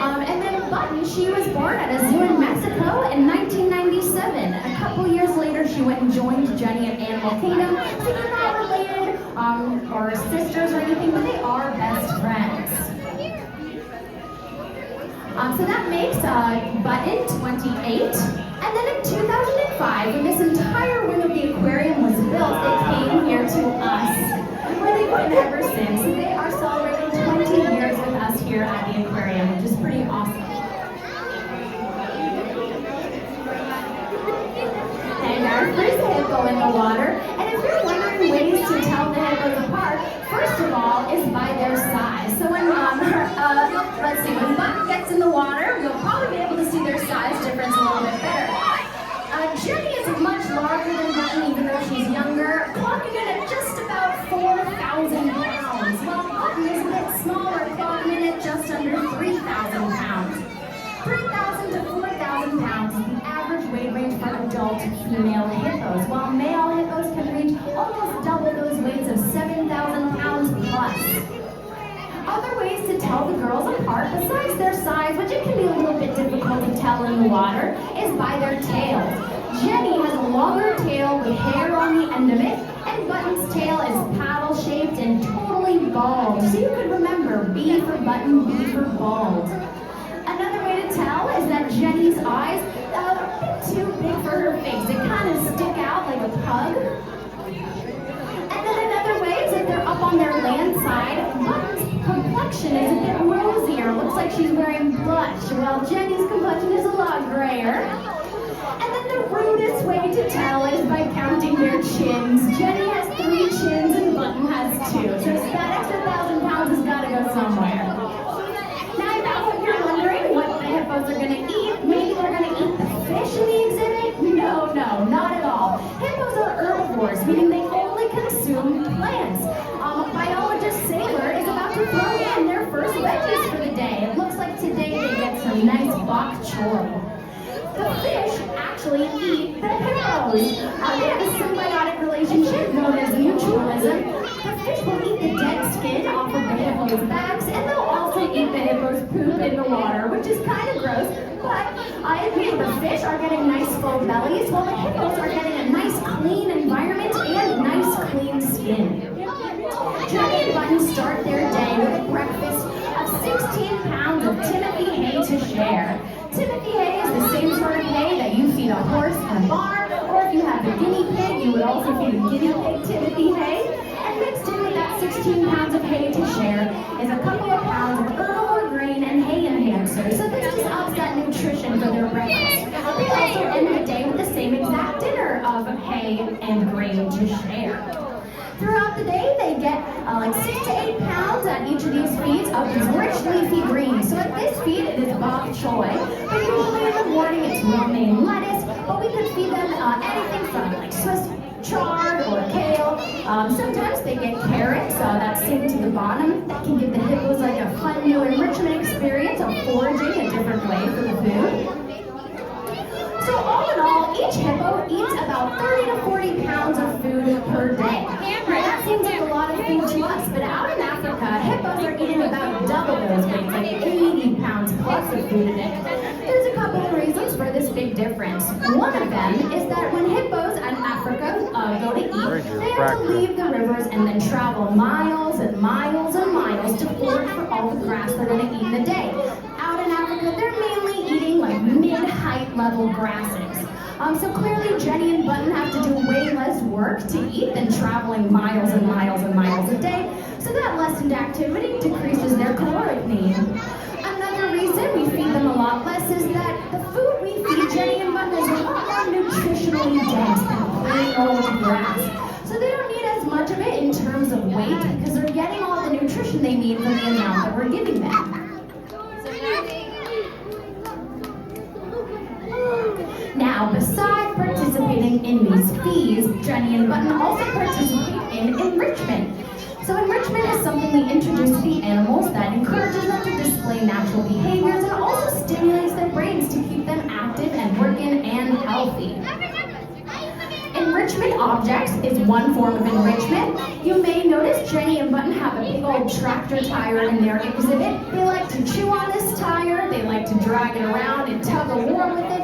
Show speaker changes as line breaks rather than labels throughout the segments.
And then Button, she was born at a zoo in Mexico in 1997. A couple years later, she went and joined Jenny at Animal Kingdom. So they're not related or sisters or anything, but they are best friends. So that makes Button 28. And then in 2005, when this entire wing of the aquarium was built, they came here to us, where they've been ever since. So they are celebrating 20 years with us here at the aquarium, which is pretty awesome. And our first hippo in the water. And if you're wondering ways to tell the hippos apart, first of all is by their size. So when let's see, when Button gets in the water, we'll probably be able to see their size difference a little bit better. Jenny is much larger than Button, even though she's younger, clocking in at just about 4,000 pounds, while Button is a bit smaller, clocking in at just under 3,000 pounds. 3,000 to 4,000 pounds is the average weight range for adult female hippos, while male hippos can reach almost double those weights of 7,000 pounds plus. Other ways to tell the girls apart, besides their size, which it can be a little bit difficult to tell in the water, is by their tails. Jenny has a longer tail with hair on the end of it, and Button's tail is paddle-shaped and totally bald. So you could remember B for Button, B for bald. Another way to tell is that Jenny's eyes are a bit too big for her face. They kind of stick out like a pug. And then another way is that they're up on their land side. Button's complexion is a bit rosier. Looks like she's wearing blush, while Jenny's complexion is a lot grayer. And then the rudest way to tell is by counting their chins. Jenny has 3 chins and Button has 2. So that extra 1,000 pounds has got to go somewhere. Now I bet you're wondering what the hippos are going to eat. Maybe they're going to eat the fish in the exhibit? No, not at all. Hippos are herbivores, meaning they only consume plants. Biologist Sailor is about to throw in their first veggies for the day. It looks like today they get some nice bok choy. The fish actually eat the hippos. They have a symbiotic relationship known as mutualism. The fish will eat the dead skin off of the hippos' backs, and they'll also eat the hippos' poop in the water, which is kind of gross, but I admit the fish are getting nice full bellies, while the hippos are getting a nice clean environment and nice clean skin. Jenny and Button start their day with a breakfast of 16 pounds of Timothy hay to share. Timothy hay is the same sort of hay that you feed a horse in a barn, or if you have a guinea pig, you would also feed a guinea pig Timothy hay. And mixed in with that 16 pounds of hay to share is a couple of pounds of herbal grain and hay enhancers. So this just ups that nutrition for their breakfast. They also end the day with the same exact dinner of hay and grain to share. Throughout the day, they get like 6 to 8 pounds at each of these feeds of these rich leafy greens. So at this feed, it is bok choy. But usually in the morning, it's romaine lettuce. But we could feed them anything from like Swiss chard or kale. Sometimes they get carrots that sink to the bottom. That can give the hippos like a fun new enrichment experience of foraging a different way for the food. So all in all, each hippo eats about 30 to 40 pounds of food per day. Right, that seems like a lot of food to us, but out in Africa, hippos are eating about double those weights, like 80 pounds plus of food a day. There's a couple of reasons for this big difference. One of them is that when hippos in Africa go to eat, they have to leave the rivers and then travel miles and miles and miles to forage for all the grass they're going to eat in the day. Out in Africa, they're mainly eating like mid-height level grasses. So clearly Jenny and Button have to do way less work to eat than traveling miles and miles and miles a day. So that lessened activity decreases their caloric need. Another reason we feed them a lot less is that the food we feed Jenny and Button is a lot more nutritionally dense than plain old grass. So they don't need as much of it in terms of weight because they're getting all the nutrition they need from the amount that we're giving them. Now, besides participating in these feeds, Jenny and Button also participate in enrichment. So enrichment is something we introduce to the animals that encourages them to display natural behaviors and also stimulates their brains to keep them active and working and healthy. Enrichment objects is one form of enrichment. You may notice Jenny and Button have a big old tractor tire in their exhibit. They like to chew on this tire, they drag it around and tug a war with it.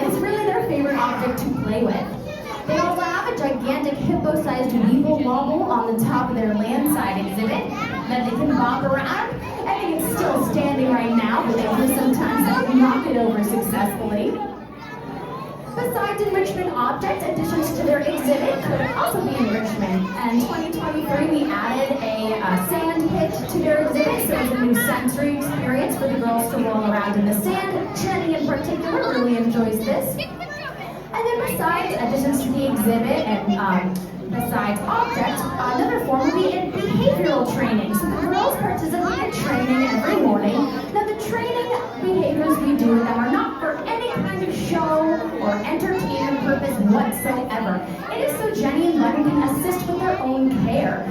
It's really their favorite object to play with. They also have a gigantic hippo-sized weevil wobble on the top of their landside exhibit that they can bob around. I think it's still standing right now, but they do sometimes have to knock it over successfully. Besides enrichment objects, additions to their exhibit could also be enrichment. In 2023, we added a sand pit to their exhibit, so it's a new sensory experience for the girls to roll around in the sand. Jenny in particular really enjoys this. And then besides additions to the exhibit and besides objects, another form would be in behavioral training. So the girls participate in training every morning. Now the training behaviors we do with them are not for any kind of show or entertainment purpose whatsoever. It is so Jenny and Lennon can assist with their own care.